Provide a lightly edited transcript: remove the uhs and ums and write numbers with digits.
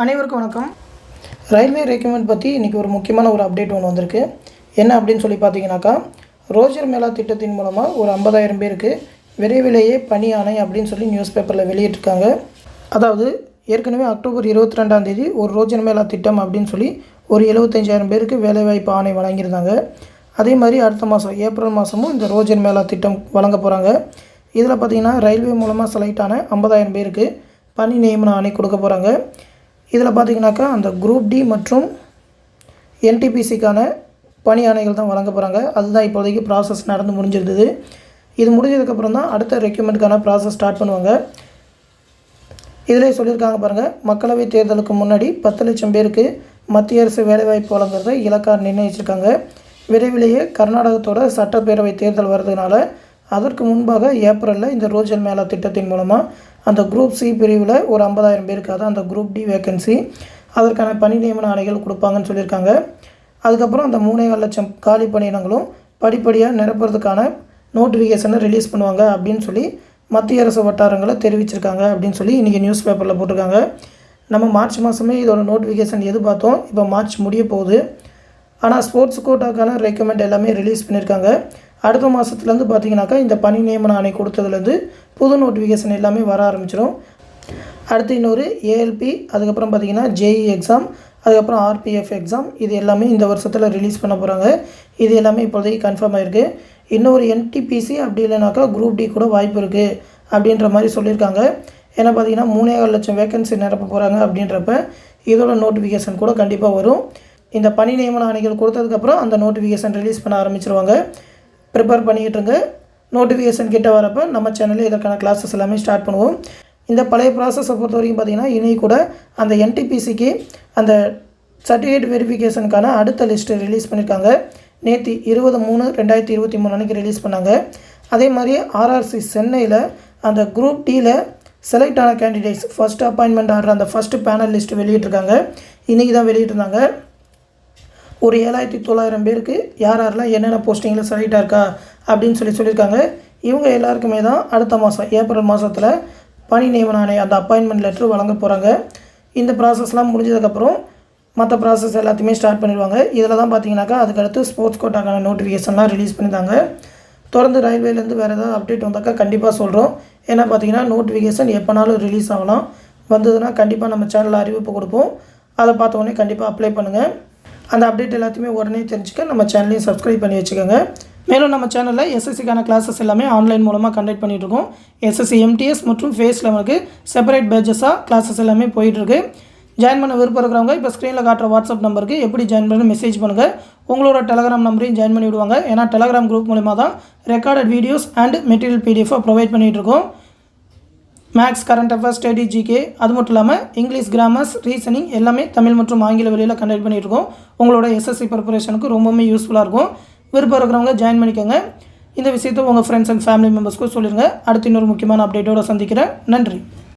அனைவருக்கும் வணக்கம். Railway recruitment பற்றி இன்றைக்கி ஒரு முக்கியமான ஒரு அப்டேட் ஒன்று வந்திருக்கு. என்ன அப்படின்னு சொல்லி பார்த்தீங்கன்னாக்கா, ரோஜர் மேளா திட்டத்தின் மூலமாக ஒரு 50,000 பேருக்கு விரைவிலேயே பணி ஆணை அப்படின்னு சொல்லி நியூஸ் பேப்பரில் வெளியிட்டிருக்காங்க. அதாவது ஏற்கனவே அக்டோபர் 22 ஒரு ரோஜர் மேளா திட்டம் அப்படின்னு சொல்லி ஒரு 75,000 பேருக்கு வேலைவாய்ப்பு ஆணை வழங்கியிருந்தாங்க. அதே மாதிரி அடுத்த மாதம் ஏப்ரல் மாதமும் இந்த ரோஜர் மேளா திட்டம் வழங்க போகிறாங்க. இதில் பார்த்திங்கன்னா ரயில்வே மூலமாக செலக்ட் ஆன 50,000 பேருக்கு பணி நியமன ஆணை கொடுக்க போகிறாங்க. இதில் பார்த்திங்கனாக்கா அந்த குரூப் டி மற்றும் என்டிபிசிக்கான பணி ஆணைகள் தான் வழங்க போகிறாங்க. அதுதான் இப்போதைக்கு ப்ராசஸ் நடந்து முடிஞ்சிருந்தது. இது முடிஞ்சதுக்கப்புறம் தான் அடுத்த ரெக்ரூட்மெண்ட்டுக்கான ப்ராசஸ் ஸ்டார்ட் பண்ணுவாங்க. இதிலே சொல்லியிருக்காங்க பாருங்கள், மக்களவைத் தேர்தலுக்கு முன்னாடி 10 லட்சம் பேருக்கு மத்திய அரசு வேலைவாய்ப்பு வழங்குறத இலக்காக நிர்ணயிச்சிருக்காங்க. விரைவிலேயே கர்நாடகத்தோட சட்டப்பேரவை தேர்தல் வர்றதுனால அதற்கு முன்பாக ஏப்ரலில் இந்த ரோஜர் மேளா திட்டத்தின் மூலமாக அந்த குரூப் சி பிரிவில் ஒரு 50,000 பேருக்கு, அதான் அந்த குரூப் டி வேக்கன்சி, அதற்கான பணி நியமன ஆணைகள் கொடுப்பாங்கன்னு சொல்லியிருக்காங்க. அதுக்கப்புறம் அந்த 3.25 லட்சம் காலி பணியிடங்களும் படிப்படியாக நிரப்புறதுக்கான நோட்டிஃபிகேஷனை ரிலீஸ் பண்ணுவாங்க அப்படின்னு சொல்லி மத்திய அரசு வட்டாரங்களை தெரிவிச்சிருக்காங்க அப்படின்னு சொல்லி இன்றைக்கி நியூஸ் பேப்பரில் போட்டிருக்காங்க. நம்ம மார்ச் மாதமே இதோட நோட்டிஃபிகேஷன் எதிர்பார்த்தோம். இப்போ மார்ச் முடிய போகுது. ஆனால் ஸ்போர்ட்ஸ் கோட்டாக்கான ரெக்கமெண்ட் எல்லாமே ரிலீஸ் பண்ணியிருக்காங்க. அடுத்த மாதத்துலேருந்து பார்த்திங்கனாக்கா இந்த பணி நியமன ஆணை கொடுத்ததுலேருந்து புது நோட்டிஃபிகேஷன் எல்லாமே வர ஆரம்பிச்சிடும். அடுத்து இன்னொரு ஏஎல்பி, அதுக்கப்புறம் பார்த்திங்கன்னா ஜேஇ எக்ஸாம், அதுக்கப்புறம் ஆர்பிஎஃப் எக்ஸாம், இது எல்லாமே இந்த வருஷத்தில் ரிலீஸ் பண்ண போகிறாங்க. இது எல்லாமே இப்போதைக்கு கன்ஃபார்ம் ஆகிருக்கு. இன்னொரு என்டிபிசி அப்படி இல்லைனாக்கா குரூப் டி கூட வாய்ப்பு இருக்குது அப்படின்ற மாதிரி சொல்லியிருக்காங்க. ஏன்னா பார்த்திங்கன்னா 3.25 லட்சம் வேக்கன்சி நிரப்ப போகிறாங்க. அப்படின்றப்ப இதோட நோட்டிஃபிகேஷன் கூட கண்டிப்பாக வரும். இந்த பணி நியமன ஆணைகள் கொடுத்ததுக்கப்புறம் அந்த நோட்டிஃபிகேஷன் ரிலீஸ் பண்ண ஆரம்பிச்சிருவாங்க. ப்ரிப்பேர் பண்ணிக்கிட்டுருங்க. நோட்டிஃபிகேஷன் கிட்ட வரப்போ நம்ம சேனலில் இதற்கான கிளாஸஸ் எல்லாமே ஸ்டார்ட் பண்ணுவோம். இந்த பழைய ப்ராசஸை பொறுத்த வரைக்கும் பார்த்திங்கன்னா இனி கூட அந்த என்டிபிசிக்கு அந்த சர்டிஃபிகேட் வெரிஃபிகேஷனுக்கான அடுத்த லிஸ்ட்டு ரிலீஸ் பண்ணியிருக்காங்க. நேற்று 20/3/2023 அன்றைக்கி ரிலீஸ் பண்ணாங்க. அதே மாதிரி RRC சென்னையில் அந்த குரூப் டியில் செலக்ட் ஆன கேண்டிடேட்ஸ் ஃபஸ்ட் அப்பாயின்மெண்ட் ஆர்டர் அந்த ஃபஸ்ட்டு பேனல் லிஸ்ட்டு வெளியிட்டிருக்காங்க. இன்றைக்கி தான் வெளியிட்டிருந்தாங்க. ஒரு 7,900 பேருக்கு யாரெல்லாம் என்னென்ன போஸ்டிங்கில் செலக்ட் ஆயிருக்கா அப்படின்னு சொல்லியிருக்காங்க. இவங்க எல்லாருக்குமே தான் அடுத்த மாதம் ஏப்ரல் மாதத்தில் பணி நியமன ஆணை அந்த அப்பாயின்மெண்ட் லெட்ரு வழங்க போகிறாங்க. இந்த ப்ராசஸ்லாம் முடிஞ்சதுக்கப்புறம் மற்ற ப்ராசஸ் எல்லாத்தையுமே ஸ்டார்ட் பண்ணிடுவாங்க. இதில் தான் பார்த்தீங்கன்னாக்கா அதுக்கடுத்து ஸ்போர்ட்ஸ் கோட்டாக்கான நோட்டிஃபிகேஷன்லாம் ரிலீஸ் பண்ணியிருந்தாங்க. தொடர்ந்து ரயில்வேலேருந்து வேறு ஏதாவது அப்டேட் வந்தாக்கா கண்டிப்பாக சொல்கிறோம். ஏன்னா பார்த்தீங்கன்னா நோட்டிஃபிகேஷன் எப்போனாலும் ரிலீஸ் ஆகலாம். வந்ததுன்னா கண்டிப்பாக நம்ம சேனலில் அறிவிப்பு கொடுப்போம். அதை பார்த்த உடனே கண்டிப்பாக அப்ளை பண்ணுங்கள். அந்த அப்டேட் எல்லாத்தையுமே உடனே தெரிஞ்சுக்க நம்ம சேனலையும் சப்ஸ்கிரைப் பண்ணி வச்சுக்கோங்க. மேலும் நம்ம சேனலில் எஸ்எஸ்சிக்கான கிளாஸஸ் எல்லாமே ஆன்லைன் மூலமாக கண்டக்ட் பண்ணிகிட்ருக்கோம். எஸ்எஸ்சி எம்டிஎஸ் மற்றும் ஃபேஸ் லெவலுக்கு செப்பரேட் பேட்சஸாக கிளாஸஸ் எல்லாமே போயிட்டுருக்கு. ஜாயின் பண்ண விருப்பம் இருக்கிறவங்க இப்போ ஸ்க்ரீனில் காட்டுற வாட்ஸ்அப் நம்பருக்கு எப்படி ஜாயின் பண்ணி மெசேஜ் பண்ணுங்கள். உங்களோட டெலகிராம் நம்பரையும் ஜாயின் பண்ணி விடுவாங்க. ஏன்னா டெலகிராம் குரூப் மூலமா தான் ரெக்கார்டட் வீடியோஸ் அண்ட் மெட்டீரியல் பிடிஎஃபாக ப்ரொவைட் பண்ணிகிட்ருக்கோம். Maths, current affairs, study, GK, அது மட்டும் இல்லாமல் இங்கிலீஷ், கிராமர்ஸ், ரீசனிங் எல்லாமே தமிழ் மற்றும் ஆங்கில வழியில் கண்டக்ட் பண்ணிகிட்ருக்கோம். உங்களோட எஸ்எஸ்சி ப்ரிப்பரேஷனுக்கு ரொம்பவுமே யூஸ்ஃபுல்லாக இருக்கும். விருப்பம் இருக்கிறவங்க ஜாயின் பண்ணிக்கோங்க. இந்த விஷயத்தை உங்கள் ஃப்ரெண்ட்ஸ் அண்ட் ஃபேமிலி மெம்பர்ஸ்க்கும் சொல்லிடுங்க. அடுத்து இன்னொரு முக்கியமான அப்டேட்டோடு சந்திக்கிறேன். நன்றி.